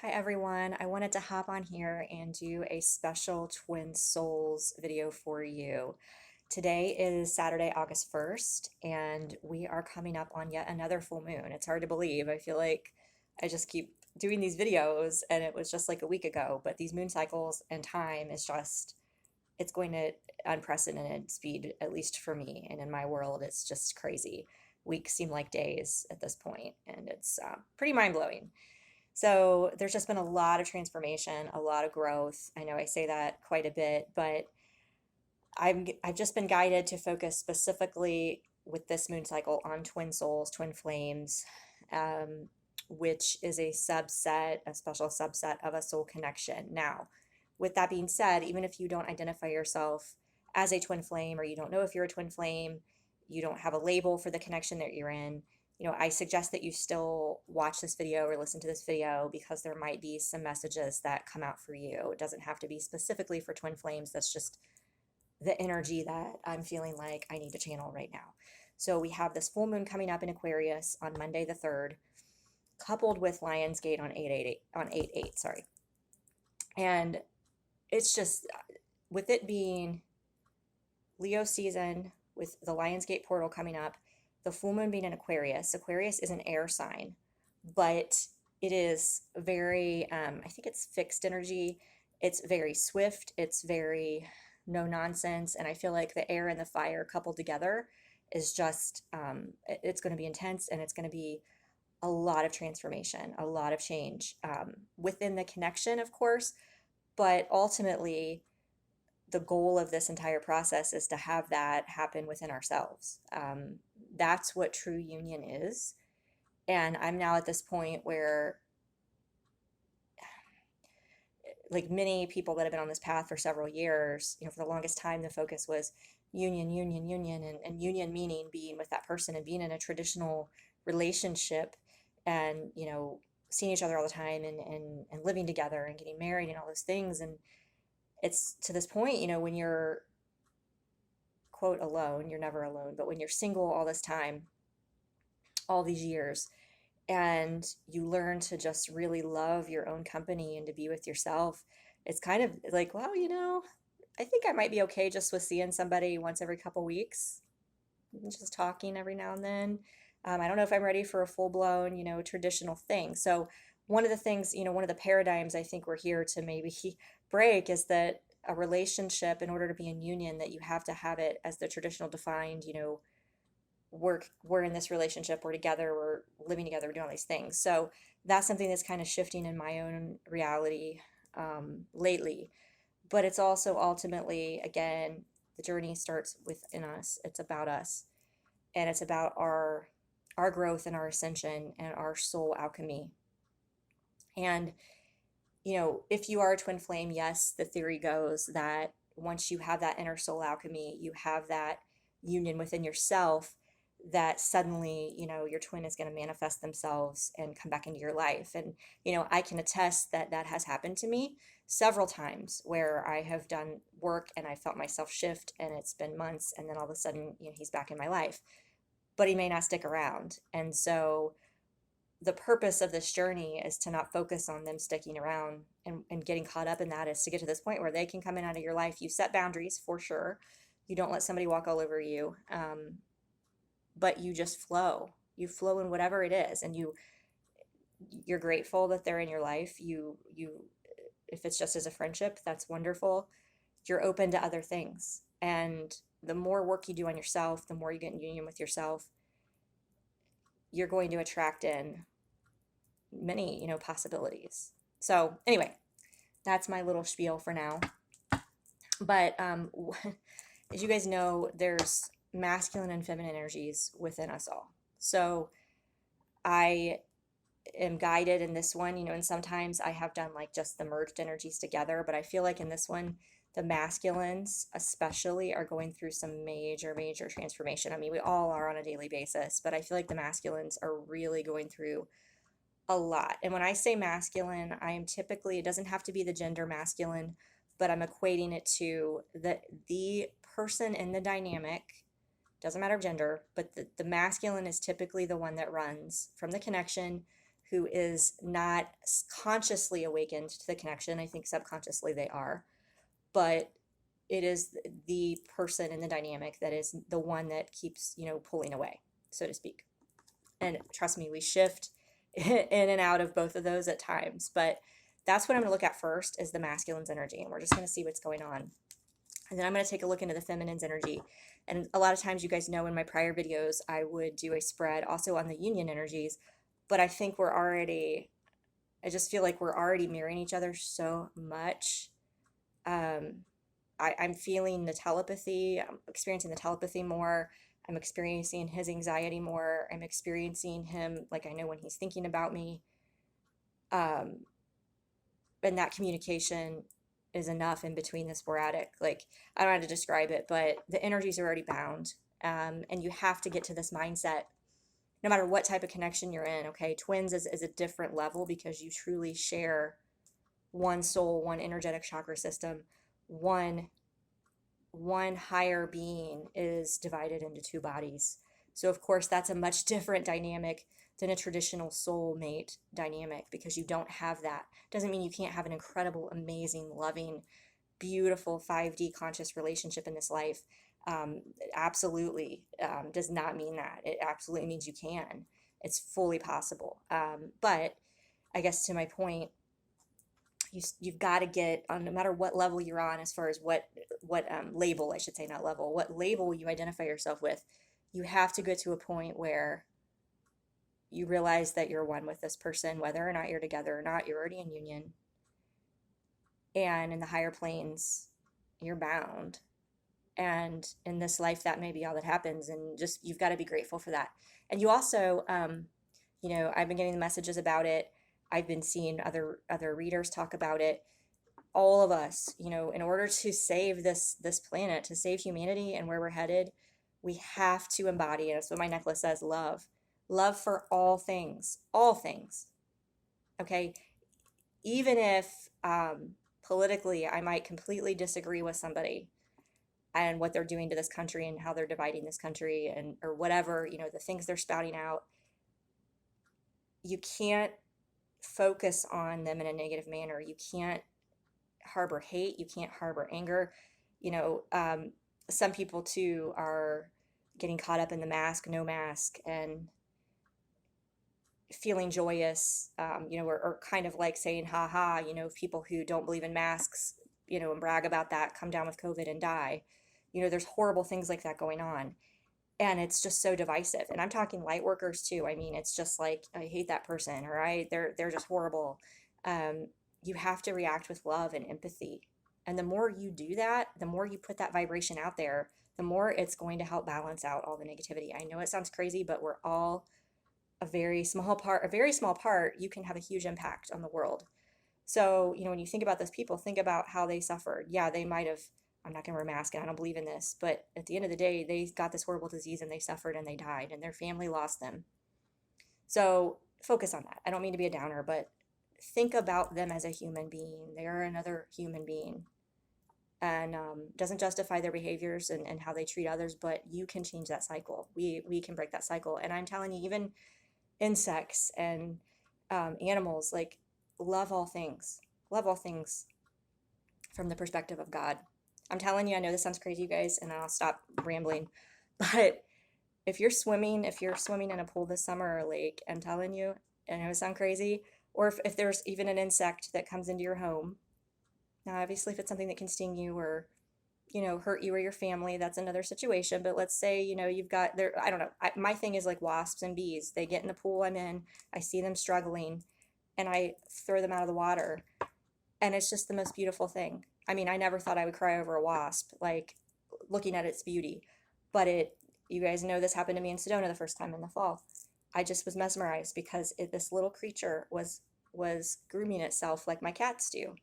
Hi everyone, I wanted to hop on here and do a special Twin Souls video for you. Today is Saturday, August 1st, and we are coming up on yet another full moon. It's hard to believe. I feel like I just keep doing these videos and it was just like a week ago, but these moon cycles and time is just, it's going at unprecedented speed, at least for me. And in my world, it's just crazy. Weeks seem like days at this point, and it's pretty mind-blowing. So there's just been a lot of transformation, a lot of growth. I know I say that quite a bit, but I've just been guided to focus specifically with this moon cycle on twin souls, twin flames, um, which is a subset, a special subset of a soul connection. Now, with that being said, even if you don't identify yourself as a twin flame or you don't know if you're a twin flame, you don't have a label for the connection that you're in, I suggest that you still watch this video or listen to this video because there might be some messages that come out for you. It doesn't have to be specifically for twin flames. That's just the energy that I'm feeling like I need to channel right now. So we have this full moon coming up in Aquarius on Monday the 3rd, coupled with Lionsgate on 8/8, sorry. And it's just with it being Leo season with the Lionsgate portal coming up, the full moon being in Aquarius. Aquarius is an air sign, but it is very, I think it's fixed energy. It's very swift. It's very no nonsense. And I feel like the air and the fire coupled together is just, it's going to be intense and it's going to be a lot of transformation, a lot of change within the connection, of course, but ultimately, the goal of this entire process is to have that happen within ourselves. That's what true union is. And I'm now at this point where, like many people that have been on this path for several years, for the longest time, the focus was union, union, union, and union meaning being with that person and being in a traditional relationship and, seeing each other all the time and living together and getting married and all those things. And it's to this point, when you're quote alone, you're never alone, but when you're single all this time, all these years, and you learn to just really love your own company and to be with yourself, it's kind of like, well, I think I might be okay just with seeing somebody once every couple weeks, just talking every now and then. I don't know if I'm ready for a full blown, traditional thing. So, one of the things, one of the paradigms I think we're here to maybe break is that a relationship, in order to be in union, that you have to have it as the traditional defined, we're in this relationship, we're together, we're living together, we're doing all these things. So, that's something that's kind of shifting in my own reality lately. But it's also ultimately, again, the journey starts within us. It's about us and it's about our growth and our ascension and our soul alchemy. And if you are a twin flame, yes, the theory goes that once you have that inner soul alchemy, you have that union within yourself, that suddenly, your twin is going to manifest themselves and come back into your life. And, I can attest that that has happened to me several times where I have done work and I felt myself shift and it's been months and then all of a sudden, he's back in my life, but he may not stick around. And so the purpose of this journey is to not focus on them sticking around and getting caught up in that, is to get to this point where they can come in out of your life. You set boundaries for sure. You don't let somebody walk all over you, but you just flow. You flow in whatever it is, and you're grateful that they're in your life. You if it's just as a friendship, that's wonderful. You're open to other things, and the more work you do on yourself, the more you get in union with yourself, you're going to attract in many, possibilities. So anyway, that's my little spiel for now. But as you guys know, there's masculine and feminine energies within us all. So I am guided in this one, and sometimes I have done like just the merged energies together, but I feel like in this one, the masculines especially are going through some major, major transformation. I mean, we all are on a daily basis, but I feel like the masculines are really going through a lot. And when I say masculine, I am typically, it doesn't have to be the gender masculine, but I'm equating it to the person in the dynamic, doesn't matter gender, but the masculine is typically the one that runs from the connection, who is not consciously awakened to the connection. I think subconsciously they are, but it is the person in the dynamic that is the one that keeps, pulling away, so to speak. And trust me, we shift in and out of both of those at times, but that's what I'm going to look at first is the masculine's energy, and we're just going to see what's going on. And then I'm going to take a look into the feminine's energy. And a lot of times, you guys know in my prior videos, I would do a spread also on the union energies, but I think I just feel like we're already mirroring each other so much. I'm feeling the telepathy. I'm experiencing the telepathy more. I'm experiencing his anxiety more. I'm experiencing him, like I know when he's thinking about me. And that communication is enough in between the sporadic. Like, I don't know how to describe it, but the energies are already bound. And you have to get to this mindset no matter what type of connection you're in. Okay. Twins is a different level because you truly share one soul, one energetic chakra system, one higher being is divided into two bodies. So of course that's a much different dynamic than a traditional soulmate dynamic, because you don't have that. Doesn't mean you can't have an incredible, amazing, loving, beautiful 5D conscious relationship in this life. Absolutely does not mean that. It absolutely means you can. It's fully possible. But I guess to my point, you've got to get on, no matter what level you're on, as far as what label, I should say, not level, what label you identify yourself with, you have to get to a point where you realize that you're one with this person, whether or not you're together or not. You're already in union, and in the higher planes you're bound, and in this life that may be all that happens, and just you've got to be grateful for that. And you also I've been getting the messages about it. I've been seeing other readers talk about it. All of us, in order to save this planet, to save humanity and where we're headed, we have to embody, and that's what my necklace says, love. Love for all things. All things. Okay? Even if politically I might completely disagree with somebody and what they're doing to this country and how they're dividing this country, and or whatever, the things they're spouting out, you can't focus on them in a negative manner. You can't harbor hate. You can't harbor anger. Some people too are getting caught up in the mask, no mask, and feeling joyous, or kind of like saying, ha ha, people who don't believe in masks, and brag about that, come down with COVID and die. There's horrible things like that going on. And it's just so divisive. And I'm talking light workers too. I mean, it's just like, I hate that person, all right? They're just horrible. You have to react with love and empathy. And the more you do that, the more you put that vibration out there, the more it's going to help balance out all the negativity. I know it sounds crazy, but we're all a very small part. You can have a huge impact on the world. So, when you think about those people, think about how they suffered. Yeah, they might have, I'm not going to wear a mask and I don't believe in this, but at the end of the day, they got this horrible disease and they suffered and they died and their family lost them. So focus on that. I don't mean to be a downer, but think about them as a human being. They are another human being, and doesn't justify their behaviors and how they treat others, but you can change that cycle. We can break that cycle. And I'm telling you, even insects and animals, like, love all things from the perspective of God. I'm telling you, I know this sounds crazy, you guys, and I'll stop rambling, but if you're swimming in a pool this summer or a lake, I'm telling you, I know it sounds crazy, or if there's even an insect that comes into your home. Now, obviously, if it's something that can sting you or, hurt you or your family, that's another situation. But let's say, you've got there, I don't know. My thing is like wasps and bees. They get in the pool I'm in, I see them struggling, and I throw them out of the water. And it's just the most beautiful thing. I mean, I never thought I would cry over a wasp, like looking at its beauty. But you guys know this happened to me in Sedona the first time in the fall. I just was mesmerized because this little creature was grooming itself like my cats do.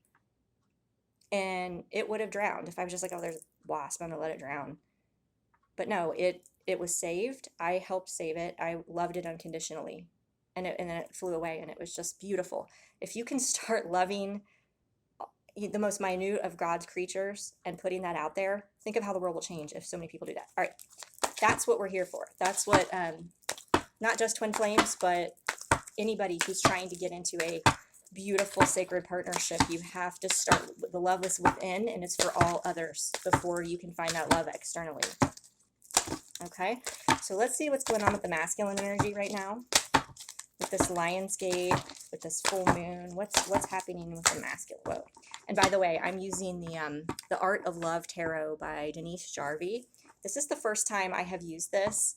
And it would have drowned if I was just like, oh, there's a wasp, I'm gonna let it drown. But no, it was saved. I helped save it. I loved it unconditionally. And then it flew away, and it was just beautiful. If you can start loving the most minute of God's creatures and putting that out there, think of how the world will change if so many people do that. All right, that's what we're here for. That's what, not just twin flames, but anybody who's trying to get into a beautiful sacred partnership, you have to start with the love is within, and it's for all others before you can find that love externally. Okay, so let's see what's going on with the masculine energy right now, with this Lionsgate, with this full moon. What's happening with the masculine? Whoa. And by the way, I'm using the Art of Love Tarot by Denise Jarvie. This is the first time I have used this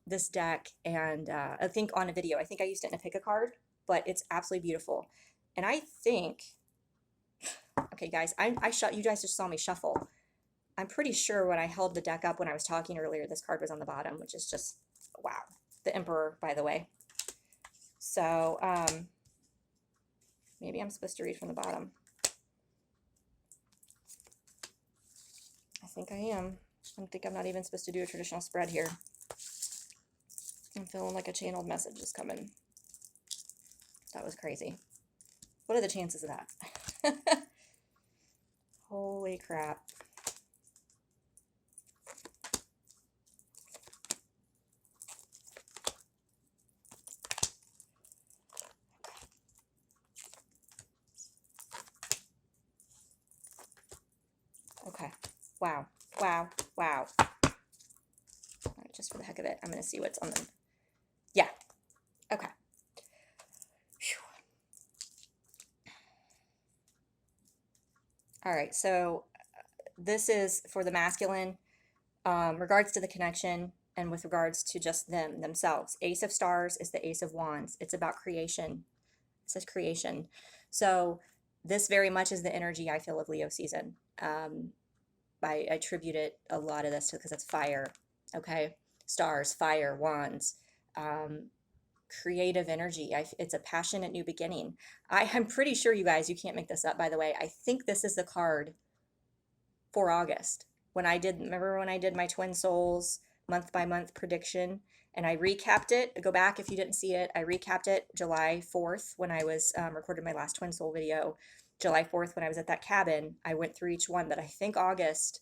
this deck, and I think on a video. I think I used it in a pick a card, but it's absolutely beautiful. And I think, okay, guys, you guys just saw me shuffle. I'm pretty sure when I held the deck up when I was talking earlier, this card was on the bottom, which is just wow. The Emperor, by the way. So maybe I'm supposed to read from the bottom. I think I am. I think I'm not even supposed to do a traditional spread here. I'm feeling like a channeled message is coming. That was crazy. What are the chances of that? Holy crap. Okay. Wow. Wow. Wow. All right, just for the heck of it, I'm going to see what's on them. Yeah. Okay. Whew. All right. So this is for the masculine, regards to the connection and with regards to just themselves. Ace of Stars is the Ace of Wands. It's about creation. It says creation. So this very much is the energy I feel of Leo season. I attribute it a lot of this to because it's fire. Okay, stars, fire, wands, creative energy. It's a passionate new beginning. I'm pretty sure, you guys, you can't make this up, by the way. I think this is the card for August. Remember when I did my Twin Souls month by month prediction, and I recapped it. Go back if you didn't see it. I recapped it July 4th when I was recorded my last Twin Soul video. July 4th when I was at that cabin, I went through each one, but I think August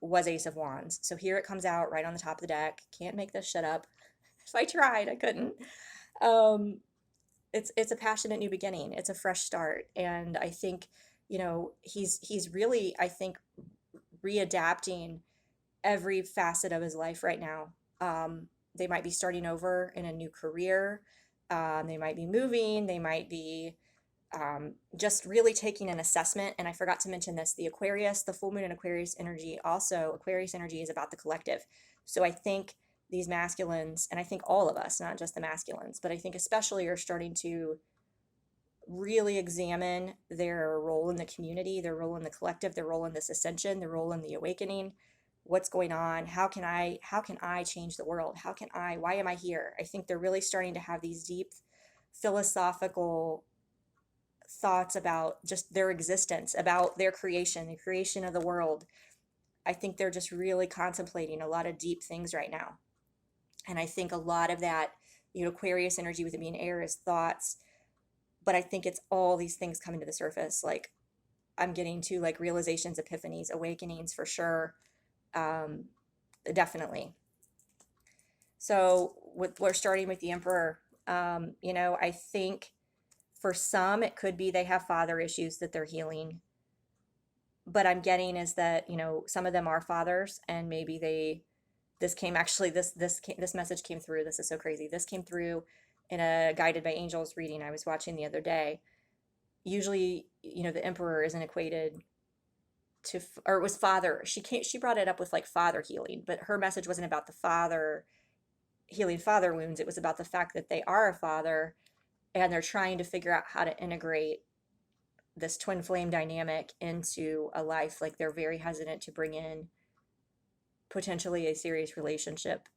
was Ace of Wands. So here it comes out right on the top of the deck. Can't make this shit up. If I tried, I couldn't. It's a passionate new beginning. It's a fresh start, and I think he's really, I think, readapting every facet of his life right now. They might be starting over in a new career. They might be moving. They might be just really taking an assessment. And I forgot to mention this, the full moon in Aquarius energy, also Aquarius energy is about the collective. So I think these masculines, and I think all of us, not just the masculines, but I think especially are starting to really examine their role in the community, their role in the collective, their role in this ascension, their role in the awakening. What's going on? How can I change the world? Why am I here? I think they're really starting to have these deep philosophical thoughts about just their existence, about their creation, the creation of the world. I think they're just really contemplating a lot of deep things right now. And I think a lot of that, Aquarius energy with it being air is thoughts, but I think it's all these things coming to the surface. Like I'm getting to like realizations, epiphanies, awakenings for sure. Definitely. So we're starting with the Emperor. I think for some, it could be they have father issues that they're healing. But I'm getting is that, some of them are fathers, and maybe this message came through. This is so crazy. This came through in a Guided by Angels reading I was watching the other day. Usually, the Emperor isn't equated to, or it was father. She brought it up with like father healing, but her message wasn't about the father healing father wounds. It was about the fact that they are a father and they're trying to figure out how to integrate this twin flame dynamic into a life. Like they're very hesitant to bring in potentially a serious relationship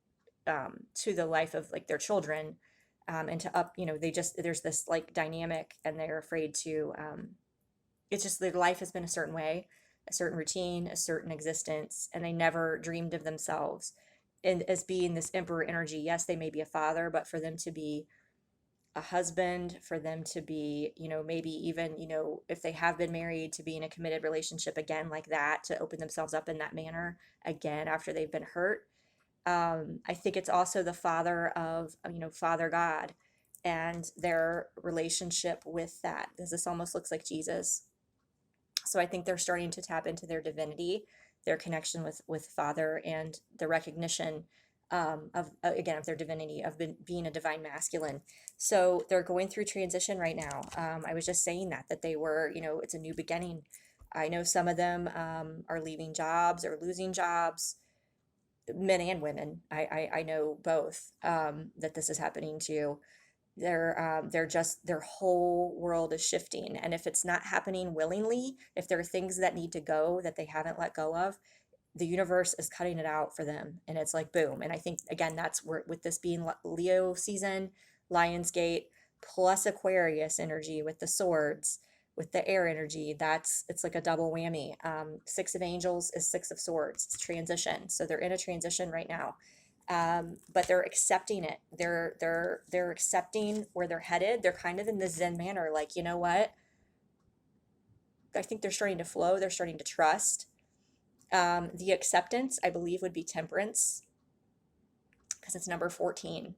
to the life of like their children, and to up, there's this like dynamic, and they're afraid to, it's just their life has been a certain way, a certain routine, a certain existence, and they never dreamed of themselves and as being this Emperor energy. Yes, they may be a father, but for them to be a husband, for them to be, maybe even, if they have been married, to be in a committed relationship again like that, to open themselves up in that manner again after they've been hurt. I think it's also the father of, Father God. and their relationship with that, because this almost looks like Jesus. So I think they're starting to tap into their divinity, their connection with Father, and the recognition of again of their divinity, of being a divine masculine. So they're going through transition right now. I was just saying that they were, it's a new beginning. I know some of them are leaving jobs or losing jobs, men and women. I know both, that this is happening to. They're just, their whole world is shifting, and if it's not happening willingly, if there are things that need to go that they haven't let go of, the universe is cutting it out for them, and it's like boom. And I think again, that's where, with this being Leo season, Lionsgate plus Aquarius energy with the swords, with the air energy, it's like a double whammy. Six of Angels is Six of Swords. It's transition, so they're in a transition right now. But they're accepting it. They're accepting where they're headed. They're kind of in the Zen manner, like, you know what? I think they're starting to flow. They're starting to trust. The acceptance, I believe, would be Temperance, because it's number 14.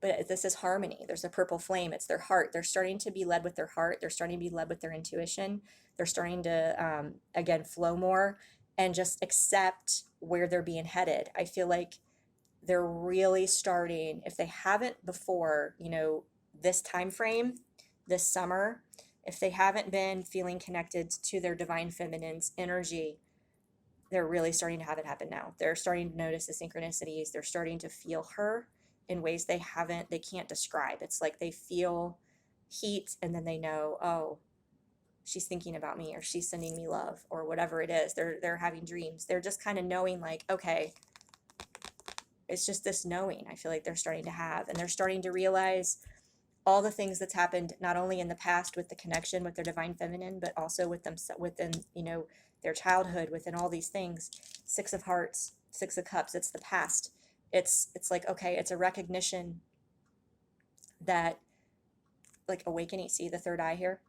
But this is harmony. There's a purple flame. It's their heart. They're starting to be led with their heart. They're starting to be led with their intuition. They're starting to, again, flow more and just accept where they're being headed. I feel like they're really starting, if they haven't before, this time frame, this summer, if they haven't been feeling connected to their divine feminine's energy, they're really starting to have it happen now. They're starting to notice the synchronicities. They're starting to feel her in ways they can't describe. It's like they feel heat, and then they know, oh, she's thinking about me, or she's sending me love, or whatever it is. They're having dreams. They're just kind of knowing, like, okay, it's just this knowing I feel like they're starting to have, and they're starting to realize all the things that's happened, not only in the past with the connection with their divine feminine, but also with them, within, their childhood, within all these things. Six of Hearts, Six of Cups, it's the past. It's like, okay, it's a recognition that, like, awakening. See the third eye here?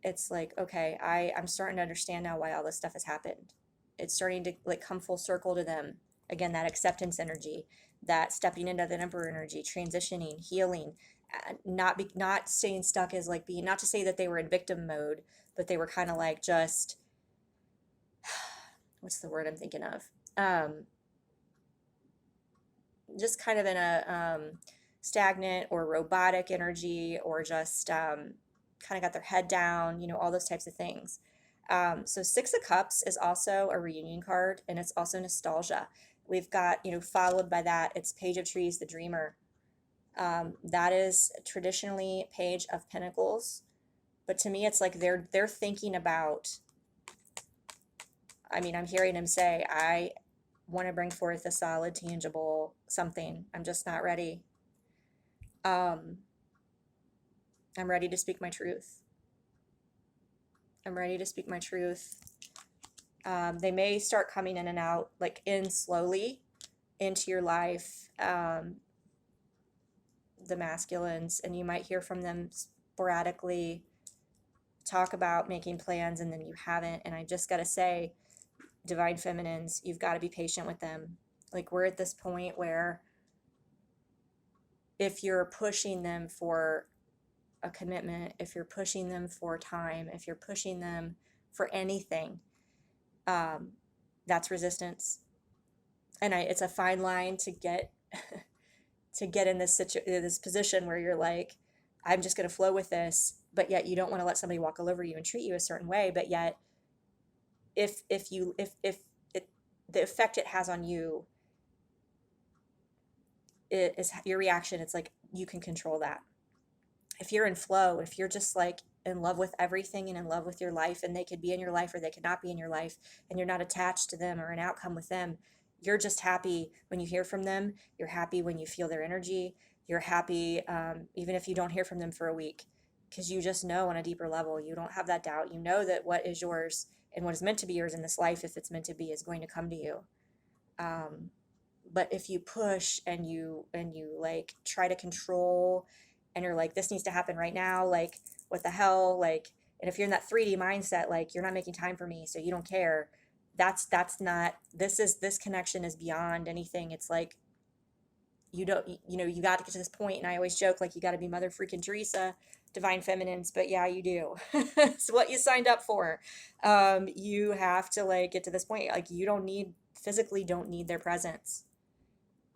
It's like, okay, I'm starting to understand now why all this stuff has happened. It's starting to, like, come full circle to them. Again, that acceptance energy, that stepping into the Emperor energy, transitioning, healing, not staying stuck as, like, being, not to say that they were in victim mode, but they were kind of like, just, what's the word I'm thinking of? Just kind of in a stagnant or robotic energy, or just kind of got their head down, all those types of things. So Six of Cups is also a reunion card, and it's also nostalgia. We've got, followed by that, it's Page of Trees, the Dreamer. That is traditionally Page of Pentacles, but to me, it's like they're thinking about. I mean, I'm hearing him say, I want to bring forth a solid, tangible something. I'm just not ready. I'm ready to speak my truth. I'm ready to speak my truth. They may start coming in and out, like, in slowly into your life, the masculines, and you might hear from them sporadically, talk about making plans, and then you haven't. And I just got to say, divine feminines, you've got to be patient with them. Like, we're at this point where if you're pushing them for a commitment, if you're pushing them for time, if you're pushing them for anything, that's resistance. And it's a fine line to get in this position where you're like, I'm just going to flow with this, but yet you don't want to let somebody walk all over you and treat you a certain way. But yet, if the effect it has on you, it is your reaction. It's like, you can control that. If you're in flow, if you're just, like, in love with everything and in love with your life, and they could be in your life or they could not be in your life, and you're not attached to them or an outcome with them, you're just happy when you hear from them. You're happy when you feel their energy. You're happy, even if you don't hear from them for a week, because you just know on a deeper level, you don't have that doubt. You know that what is yours and what is meant to be yours in this life, if it's meant to be, is going to come to you. But if you push and you like try to control, and you're like, this needs to happen right now, like, what the hell, like, and if you're in that 3D mindset, like, you're not making time for me, so you don't care. That's not, this connection is beyond anything. It's like, you don't, you got to get to this point, and I always joke like you got to be Mother freaking Teresa, divine feminines, but yeah, you do. It's what you signed up for. You have to like get to this point, like you don't need, physically don't need their presence.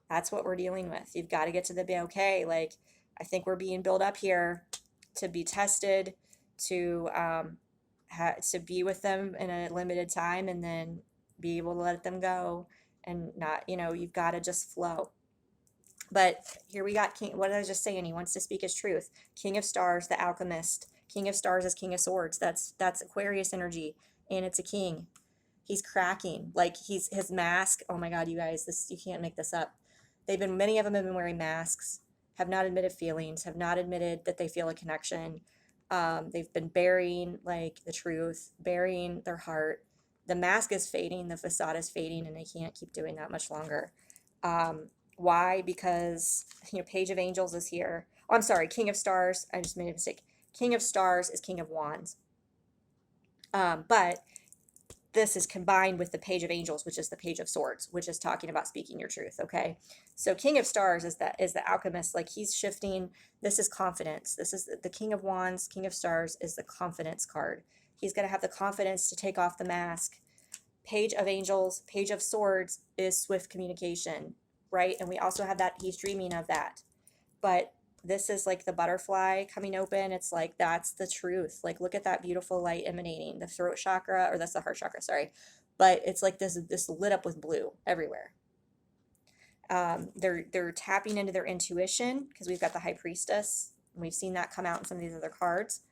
That's what we're dealing with. You've got to get to the be okay. Like, I think we're being built up here to be tested, to to be with them in a limited time, and then be able to let them go, and not, you've got to just flow. But here we got King. What did I just say? And he wants to speak his truth. King of Stars, the alchemist. King of Stars is King of Swords. That's Aquarius energy, and it's a king. He's cracking. Like his mask. Oh my God, you guys, this, you can't make this up. Many of them have been wearing masks, have not admitted feelings, have not admitted that they feel a connection. They've been burying like the truth, burying their heart. The mask is fading, the facade is fading, and they can't keep doing that much longer. Why? Because, Page of Angels is here. Oh, I'm sorry, King of Stars. I just made a mistake. King of Stars is King of Wands. But this is combined with the Page of Angels, which is the Page of Swords, which is talking about speaking your truth. Okay. So King of Stars is the alchemist. Like he's shifting. This is confidence. This is the King of Wands. King of Stars is the confidence card. He's going to have the confidence to take off the mask. Page of Angels, Page of Swords is swift communication, right? And we also have that he's dreaming of that. But this is like the butterfly coming open. It's like, that's the truth. Like, look at that beautiful light emanating. The throat chakra, or that's the heart chakra, sorry. But it's like this lit up with blue everywhere. They're tapping into their intuition, because we've got the High Priestess. And we've seen that come out in some of these other cards.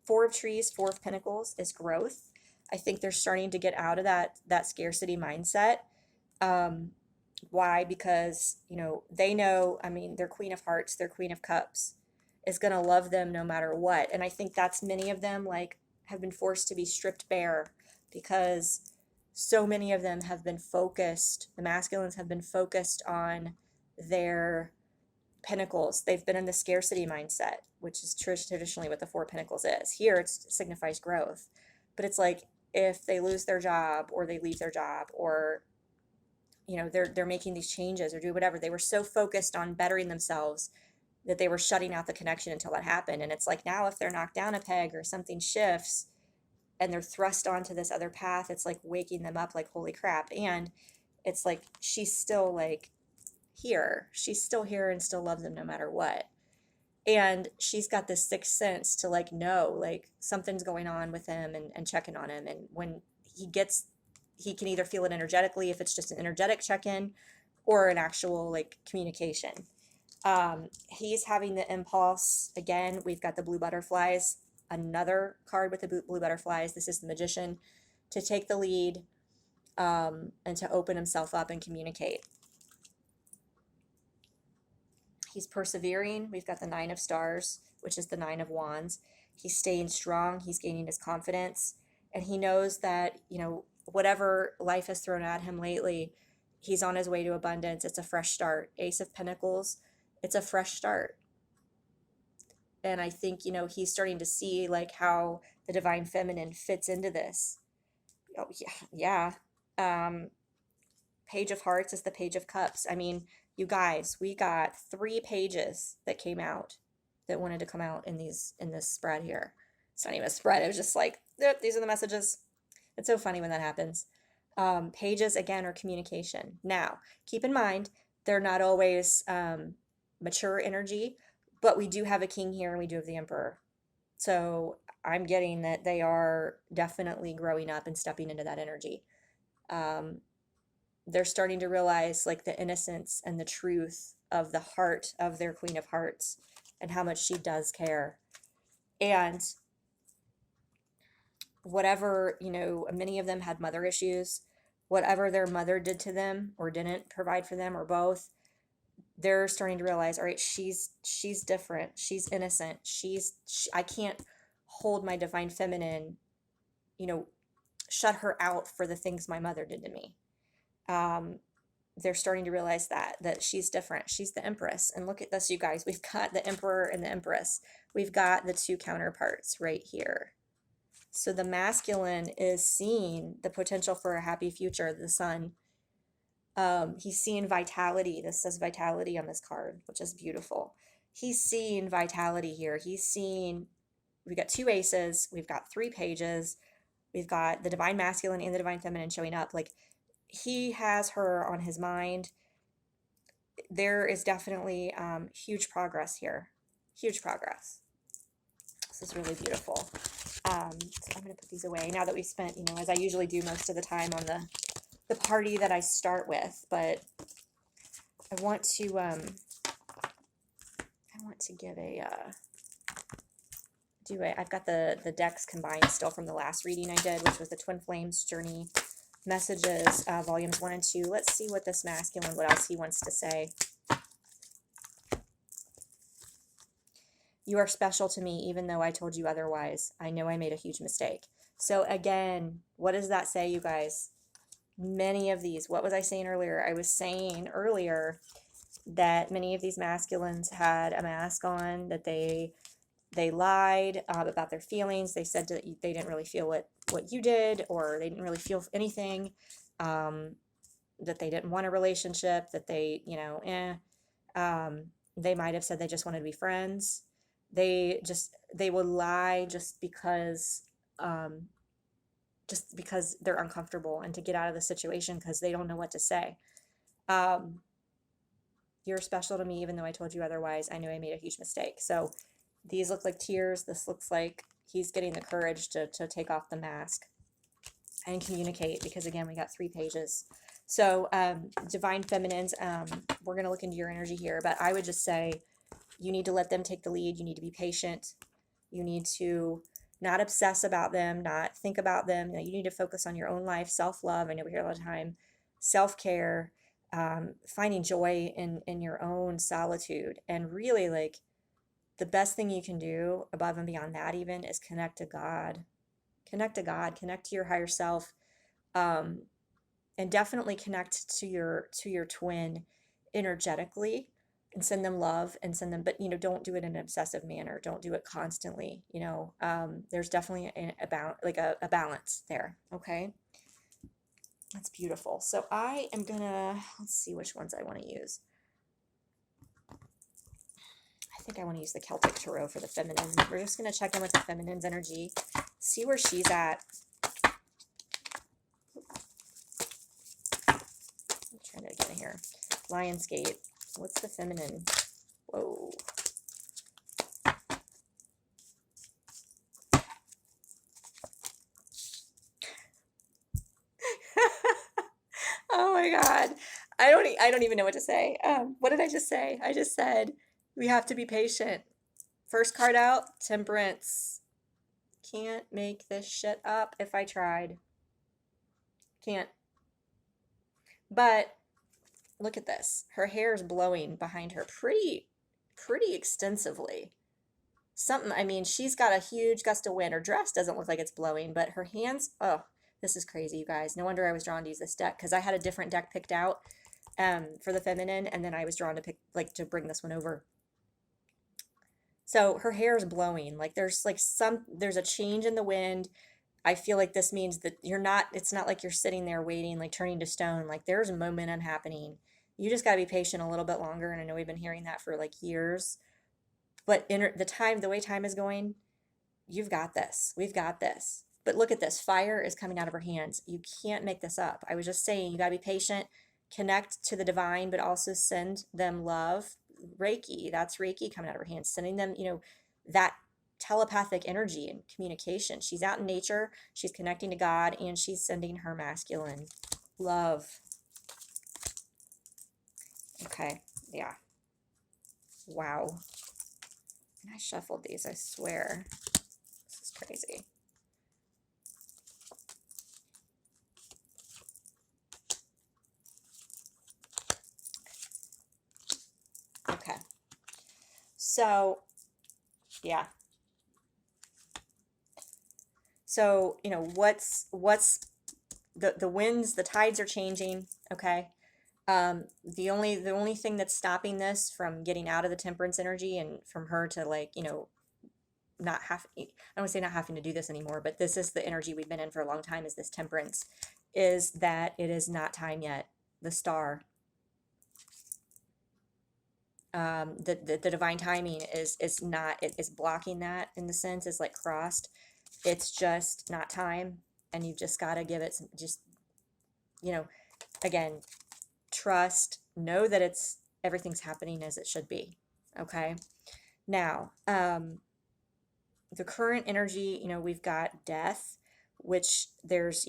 Four of Trees, Four of Pentacles is growth. I think they're starting to get out of that scarcity mindset. Why? Because, they know, I mean, their Queen of Hearts, their Queen of Cups is going to love them no matter what. And I think that's many of them like have been forced to be stripped bare, because so many of them have been focused, the masculines have been focused on their pentacles. They've been in the scarcity mindset, which is traditionally what the Four of Pentacles is. Here it signifies growth. But it's like, if they lose their job, or they leave their job, or they're making these changes or do whatever, they were so focused on bettering themselves that they were shutting out the connection until that happened. And it's like, now if they're knocked down a peg or something shifts and they're thrust onto this other path, it's like waking them up, like, holy crap. And it's like, she's still like here. She's still here and still loves them no matter what. And she's got this sixth sense to like know like something's going on with him, and checking on him. And when he can either feel it energetically, if it's just an energetic check-in, or an actual like communication. He's having the impulse. Again, we've got the blue butterflies, another card with the blue butterflies. This is the Magician, to take the lead, and to open himself up and communicate. He's persevering. We've got the Nine of Stars, which is the Nine of Wands. He's staying strong. He's gaining his confidence. And he knows that, whatever life has thrown at him lately, he's on his way to abundance. It's a fresh start. Ace of Pentacles, it's a fresh start. And I think, he's starting to see like how the divine feminine fits into this. Oh, yeah. Page of Hearts is the Page of Cups. I mean, you guys, we got 3 pages that came out that wanted to come out in this spread here. It's not even a spread. It was just like, yep, these are the messages. It's so funny when that happens. Pages, again, are communication. Now, keep in mind, they're not always mature energy, but we do have a king here, and we do have the emperor. So I'm getting that they are definitely growing up and stepping into that energy. They're starting to realize like the innocence and the truth of the heart of their Queen of Hearts, and how much she does care. And whatever, many of them had mother issues, whatever their mother did to them or didn't provide for them, or both, they're starting to realize, all right, she's different. She's innocent. I can't hold my divine feminine, shut her out for the things my mother did to me. They're starting to realize that she's different. She's the Empress. And look at this, you guys. We've got the Emperor and the Empress. We've got the 2 counterparts right here. So the masculine is seeing the potential for a happy future, the Sun. He's seeing vitality. This says vitality on this card, which is beautiful. He's seeing vitality here. He's seeing, we've got two aces, we've got 3 pages, we've got the divine masculine and the divine feminine showing up. Like, he has her on his mind. There is definitely huge progress here. Huge progress. This is really beautiful. So I'm going to put these away now that we've spent, as I usually do most of the time on the party that I start with, but I want to give I've got the decks combined still from the last reading I did, which was the Twin Flames Journey Messages, volumes 1 and 2. Let's see what this masculine, what else he wants to say. You are special to me, even though I told you otherwise. I know I made a huge mistake. So again, what does that say, you guys? Many of these, what was I saying earlier? I was saying earlier that many of these masculines had a mask on, that they lied about their feelings. They said that they didn't really feel what you did, or they didn't really feel anything, that they didn't want a relationship, that they, they might have said they just wanted to be friends. They would lie just because they're uncomfortable and to get out of the situation because they don't know what to say. You're special to me, even though I told you otherwise. I knew I made a huge mistake. So these look like tears. This looks like he's getting the courage to take off the mask and communicate, because again, we got 3 pages. So divine feminines, we're going to look into your energy here, but I would just say you need to let them take the lead. You need to be patient. You need to not obsess about them, not think about them. You need to focus on your own life, self-love. I know we hear all the time, self-care, finding joy in your own solitude. And really, like, the best thing you can do above and beyond that even is connect to God. Connect to God, connect to your higher self, and definitely connect to your twin energetically, and send them love and send them, but don't do it in an obsessive manner. Don't do it constantly. There's definitely a balance there. Okay. That's beautiful. So I am gonna, let's see which ones I want to use. I think I want to use the Celtic Tarot for the feminine. We're just going to check in with the feminine's energy, see where she's at. I'm trying to get in here. Lionsgate. What's the feminine? Whoa. Oh my God. I don't even know what to say. What did I just say? I just said we have to be patient. First card out, Temperance. Can't make this shit up if I tried. Can't. But look at this. Her hair is blowing behind her pretty extensively. I mean, she's got a huge gust of wind. Her dress doesn't look like it's blowing, but her hands, oh, this is crazy, you guys. No wonder I was drawn to use this deck, because I had a different deck picked out for the feminine, and then I was drawn to bring this one over. So her hair is blowing. Like, there's a change in the wind. I feel like this means that it's not like you're sitting there waiting, like turning to stone. Like, there's momentum happening. You just got to be patient a little bit longer. And I know we've been hearing that for like years, but the way time is going, you've got this. We've got this. But look at this. Fire is coming out of her hands. You can't make this up. I was just saying, you got to be patient, connect to the divine, but also send them love. Reiki, that's Reiki coming out of her hands, sending them, that telepathic energy and communication. She's out in nature, she's connecting to God, and she's sending her masculine love. Okay, yeah. Wow. And I shuffled these, I swear. This is crazy. Okay. So, yeah. So, what's the winds, the tides are changing, okay? The only thing that's stopping this from getting out of the temperance energy and from her to, like, not have, I don't want to say not having to do this anymore, but this is the energy we've been in for a long time, is this temperance, is that it is not time yet. the star. The divine timing is not, it is blocking that, in the sense, is like crossed. It's just not time, and you've just got to give it some, just, you know, again, trust, know that it's, everything's happening as it should be. Okay. Now, the current energy, we've got death, which there's,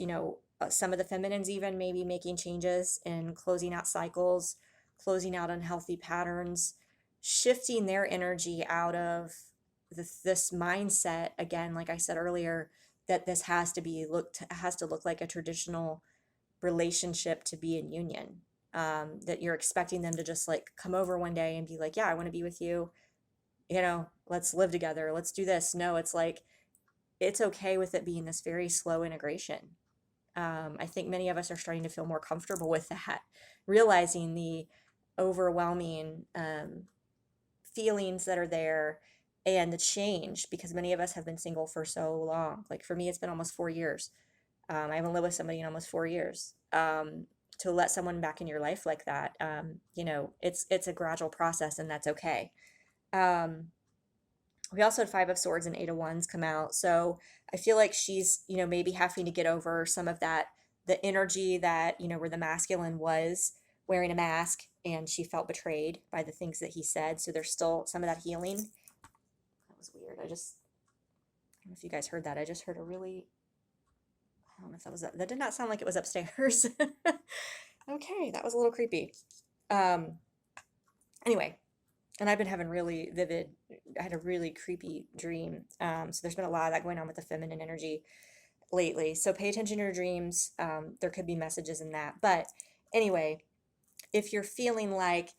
some of the feminines even maybe making changes and closing out cycles, closing out unhealthy patterns, shifting their energy out of this mindset, again, like I said earlier, that this has to look like a traditional relationship to be in union. That you're expecting them to just like come over one day and be like, yeah, I want to be with you, let's live together, let's do this. No, it's like, it's okay with it being this very slow integration. I think many of us are starting to feel more comfortable with that, realizing the overwhelming feelings that are there, and the change, because many of us have been single for so long. Like for me, it's been almost 4 years. I haven't lived with somebody in almost 4 years. To let someone back in your life like that, it's a gradual process, and that's okay. Um, we also had Five of Swords and Eight of Wands come out. So I feel like she's, maybe having to get over some of that, the energy that, where the masculine was wearing a mask and she felt betrayed by the things that he said. So there's still some of that healing. That was weird. I don't know if you guys heard that. I just heard a really, I don't know if that did not sound like it was upstairs. Okay, that was a little creepy. Anyway, and I've been having I had a really creepy dream. So there's been a lot of that going on with the feminine energy lately. So pay attention to your dreams. There could be messages in that. But anyway, if you're feeling like,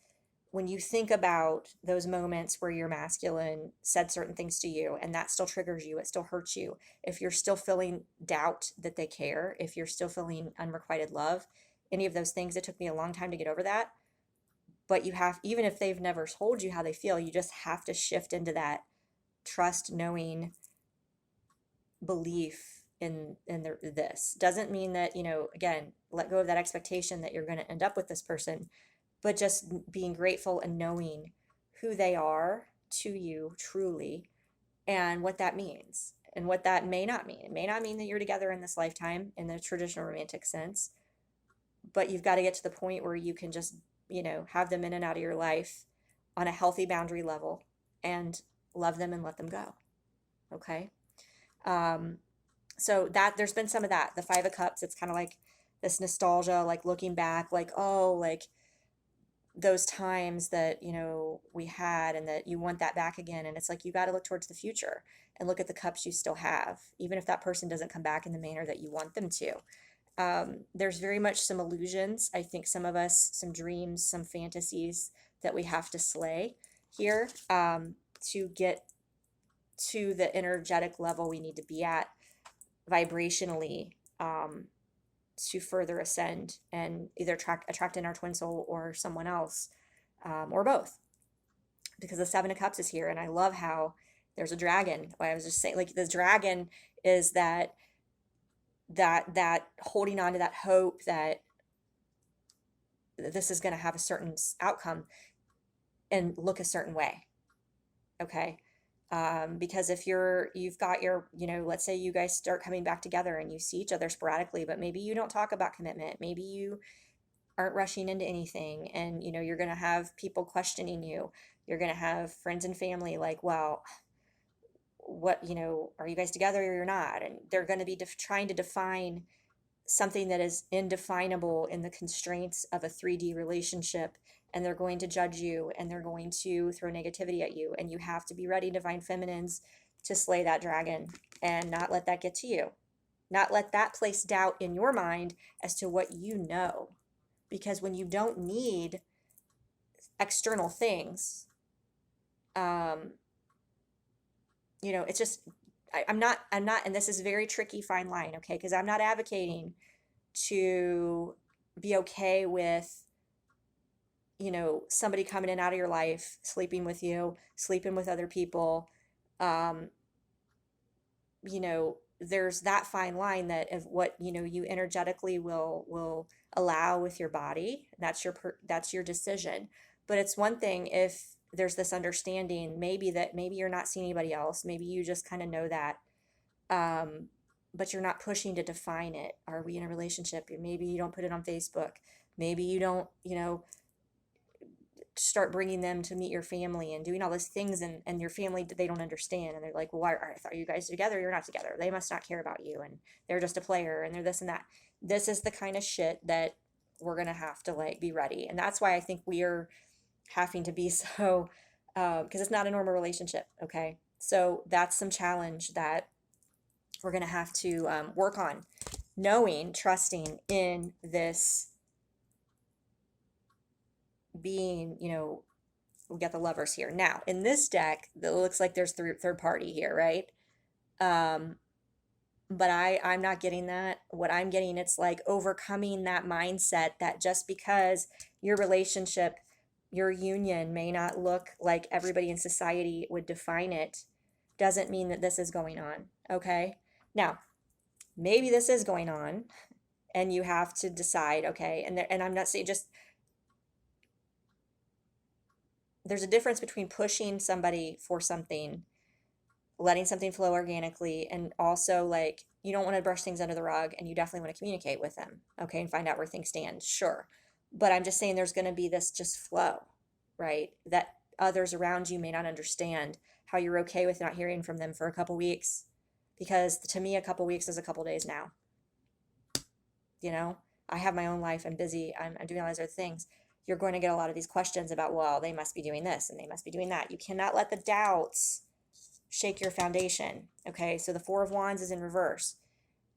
when you think about those moments where your masculine said certain things to you and that still triggers you, it still hurts you, if you're still feeling doubt that they care, if you're still feeling unrequited love, any of those things, it took me a long time to get over that. But you have, even if they've never told you how they feel, you just have to shift into that trust, knowing, belief in this. Doesn't mean that, again, let go of that expectation that you're going to end up with this person, but just being grateful and knowing who they are to you truly, and what that means and what that may not mean. It may not mean that you're together in this lifetime in the traditional romantic sense, but you've got to get to the point where you can just, have them in and out of your life on a healthy boundary level, and love them and let them go. Okay. So that, there's been some of that. The Five of Cups, it's kind of like this nostalgia, like looking back, like, oh, like those times that, we had, and that you want that back again. And it's like, you got to look towards the future and look at the cups you still have, even if that person doesn't come back in the manner that you want them to. There's very much some illusions. I think some of us, some dreams, some fantasies that we have to slay here, to get to the energetic level we need to be at vibrationally, to further ascend and either attract in our twin soul or someone else, or both. Because the Seven of Cups is here, and I love how there's a dragon. I was just saying, like, the dragon is that holding on to that hope that this is going to have a certain outcome and look a certain way. Okay. Because if you've got your, let's say you guys start coming back together and you see each other sporadically, but maybe you don't talk about commitment. Maybe you aren't rushing into anything, and, you're going to have people questioning you. You're going to have friends and family like, well, what, are you guys together or you're not? And they're going to be trying to define something that is indefinable in the constraints of a 3D relationship, and they're going to judge you, and they're going to throw negativity at you, and you have to be ready, divine feminines, to slay that dragon and not let that get to you, not let that place doubt in your mind as to what you know. Because when you don't need external things, it's just, I'm not, and this is a very tricky fine line, okay? Because I'm not advocating to be okay with, somebody coming in and out of your life, sleeping with you, sleeping with other people, there's that fine line that of what, you energetically will allow with your body. That's your decision. But it's one thing if there's this understanding, maybe you're not seeing anybody else. Maybe you just kind of know that. Um, but you're not pushing to define it. Are we in a relationship? Maybe you don't put it on Facebook. Maybe you don't, start bringing them to meet your family and doing all these things, and your family, they don't understand, and they're like, well, why are you guys together? You're not together. They must not care about you, and they're just a player, and they're this and that. This is the kind of shit that we're gonna have to like be ready, and that's why I think we are having to be so, because it's not a normal relationship. Okay, so that's some challenge that we're gonna have to work on, knowing, trusting in this being, we got the lovers here. Now, in this deck, it looks like there's third party here, right? Um, but I'm not getting that. What I'm getting, it's like overcoming that mindset that just because your relationship, your union may not look like everybody in society would define it, doesn't mean that this is going on. Okay? Now, maybe this is going on, and you have to decide, okay, and I'm not saying just, there's a difference between pushing somebody for something, letting something flow organically, and also like you don't want to brush things under the rug, and you definitely want to communicate with them, okay, and find out where things stand. Sure. But I'm just saying there's going to be this just flow, right? That others around you may not understand how you're okay with not hearing from them for a couple weeks. Because to me, a couple weeks is a couple days now. I have my own life. I'm busy. I'm doing all these other things. You're going to get a lot of these questions about, well, they must be doing this and they must be doing that. You cannot let the doubts shake your foundation. Okay, so the Four of Wands is in reverse.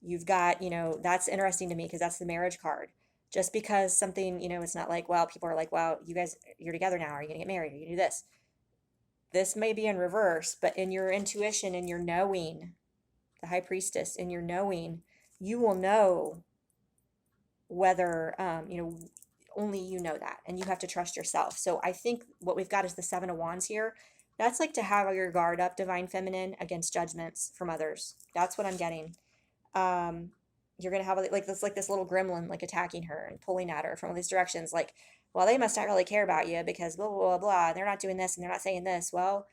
You've got, that's interesting to me because that's the marriage card. Just because something, it's not like, well, people are like, well, you guys, you're together now. Are you going to get married? Are you going to do this? This may be in reverse, but in your intuition, in your knowing, the High Priestess, in your knowing, you will know whether, only you know that, and you have to trust yourself. So I think what we've got is the Seven of Wands here. That's like to have your guard up, Divine Feminine, against judgments from others. That's what I'm getting. You're gonna have this little gremlin like attacking her and pulling at her from all these directions. Like, well, they must not really care about you because blah blah blah blah. They're not doing this and they're not saying this. Well,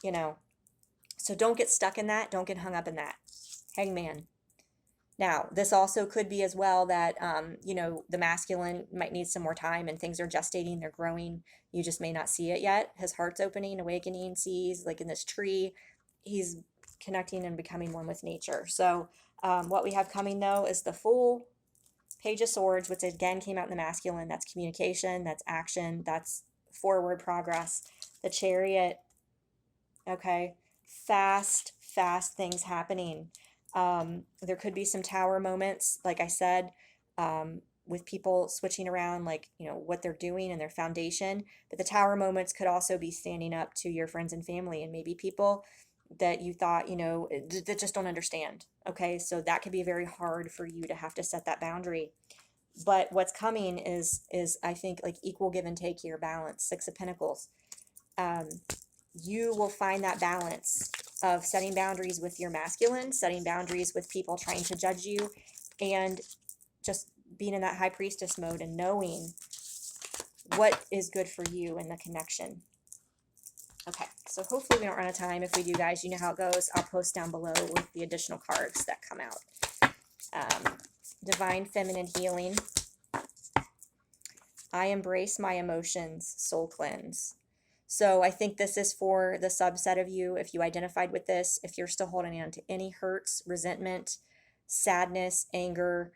so don't get stuck in that. Don't get hung up in that. Hangman. Now, this also could be as well that, the masculine might need some more time and things are gestating, they're growing. You just may not see it yet. His heart's opening, awakening, sees, like in this tree, he's connecting and becoming one with nature. So what we have coming, though, is the full Page of Swords, which again came out in the masculine. That's communication, that's action, that's forward progress. The Chariot, okay, fast things happening. There could be some tower moments, like I said, with people switching around, like, what they're doing and their foundation. But the tower moments could also be standing up to your friends and family and maybe people that you thought, that just don't understand. Okay, so that could be very hard for you to have to set that boundary. But what's coming is I think like equal give and take here, balance, Six of Pentacles. You will find that balance of setting boundaries with your masculine, setting boundaries with people trying to judge you, and just being in that High Priestess mode and knowing what is good for you in the connection. Okay, so hopefully we don't run out of time. If we do, guys, you know how it goes. I'll post down below with the additional cards that come out. Divine Feminine Healing. I embrace my emotions, soul cleanse. So I think this is for the subset of you, if you identified with this, if you're still holding on to any hurts, resentment, sadness, anger,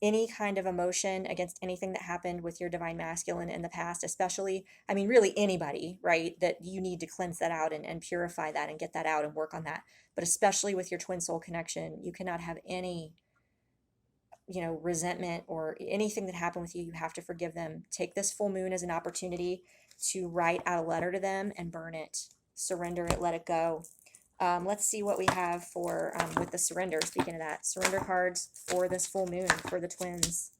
any kind of emotion against anything that happened with your divine masculine in the past, especially, I mean, really anybody, right, that you need to cleanse that out and purify that and get that out and work on that. But especially with your twin soul connection, you cannot have any, resentment or anything that happened with you. You have to forgive them. Take this full moon as an opportunity to write out a letter to them and burn it, surrender it, let it go. Let's see what we have for with the surrender. Speaking of that, surrender cards for this full moon for the twins.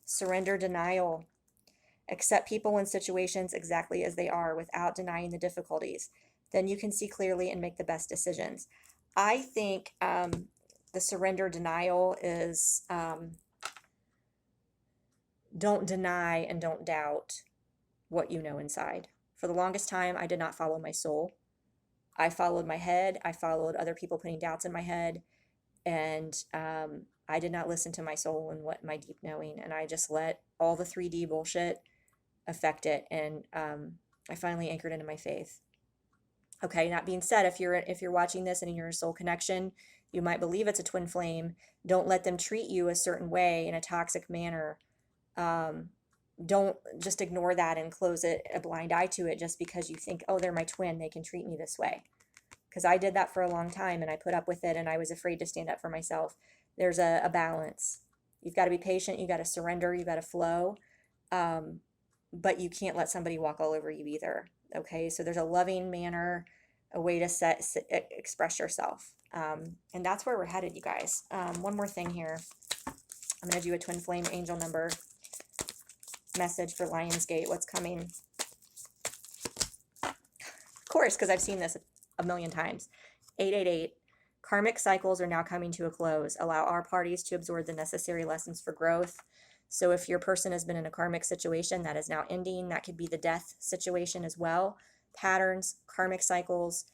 Surrender, denial. Accept people and situations exactly as they are without denying the difficulties. Then you can see clearly and make the best decisions. I think the surrender denial is don't deny and don't doubt what you know inside. For the longest time, I did not follow my soul. I followed my head. I followed other people putting doubts in my head. And I did not listen to my soul and what my deep knowing. And I just let all the 3D bullshit affect it. And I finally anchored into my faith. Okay, that being said, if you're watching this and you're a soul connection, you might believe it's a twin flame. Don't let them treat you a certain way in a toxic manner. Um, don't just ignore that and close a blind eye to it just because you think, oh, they're my twin, they can treat me this way. Because I did that for a long time and I put up with it and I was afraid to stand up for myself. There's a balance. You've got to be patient, you got to surrender, you got to flow. Um, but you can't let somebody walk all over you either. Okay, so there's a loving manner, a way to express yourself. And that's where we're headed, you guys. One more thing here. I'm going to do a twin flame angel number message for Lionsgate. What's coming? Of course, because I've seen this a million times. 888. Karmic cycles are now coming to a close. Allow our parties to absorb the necessary lessons for growth. So if your person has been in a karmic situation that is now ending, that could be the death situation as well. Patterns, karmic cycles.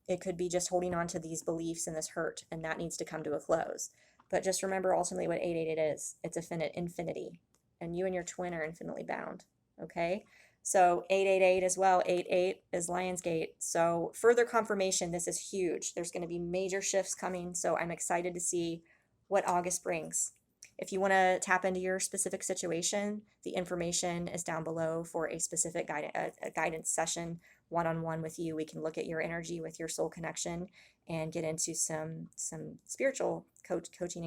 It could be just holding on to these beliefs and this hurt, and that needs to come to a close. But just remember ultimately what 888 is. It's infinity. And you and your twin are infinitely bound. Okay? So 888 as well. 88 is Lionsgate. So further confirmation, this is huge. There's going to be major shifts coming. So I'm excited to see what August brings. If you want to tap into your specific situation, the information is down below for a specific guidance session one-on-one with you. We can look at your energy with your soul connection and get into some spiritual coaching